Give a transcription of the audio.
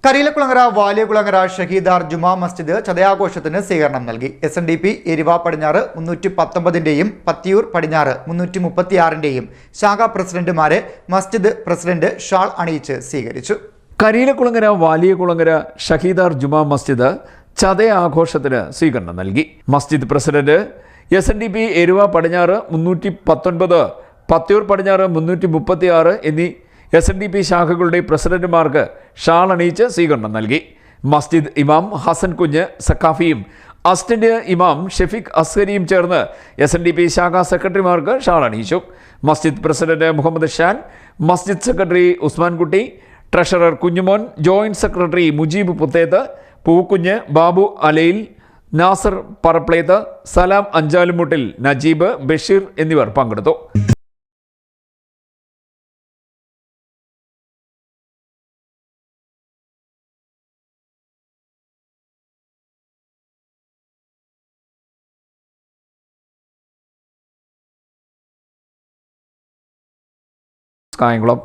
കരിയിലക്കുളങ്ങര വാലിയകുളങ്ങര ഷഹീദാർ ജുമാ മസ്ജിദ് ചതയാഘോഷത്തിന് സ്വീകരണം നൽകി. SNDP എരിവ പടിഞ്ഞാറ് 319ന്റെയും പത്തിയൂർ പടിഞ്ഞാറ് 336ന്റെയും ശാഖാ പ്രസിഡന്റുമാരെ മസ്ജിദ് പ്രസിഡന്റ് ഷാൾ അണിയിച്ച് സ്വീകരിച്ചു. കരിയിലക്കുളങ്ങര വാലിയകുളങ്ങര ഷഹീദാർ ജുമാ മസ്ജിദ് ചതയാഘോഷത്തിന് സ്വീകരണം നൽകി. മസ്ജിദ് പ്രസിഡന്റ് SNDP എരിവ പടിഞ്ഞാറ് 319, പത്തിയൂർ പടിഞ്ഞാറ് 336 എന്നീ SNDP ശാഖകളുടെ പ്രസിഡന്റുമാർക്ക് ഷാൾ അണിയിച്ച് സ്വീകരണം നൽകി. മസ്ജിദ് ഇമാം ഹസൻ കുഞ്ഞ് സക്കാഫിയും അസിസ്റ്റന്റ് ഇമാം ഷെഫീഖ് അസ്കരിയും ചേർന്ന് SNDP ശാഖാ സെക്രട്ടറിമാർക്ക് ഷാൾ അണിയിച്ചു. മസ്ജിദ് പ്രസിഡന്റ് മുഹമ്മദ് ഷാൻ, മസ്ജിദ് secretary Usmankutti, treasurer Kunjumon, joint secretary Mujeeb Puthethu, Pookunju, Babu Alayil, Nasar Parapleth, Salam Anchalumuttil, Najeeb, Basheer എന്നിവർ പങ്കെടുത്തു. കായംകുളം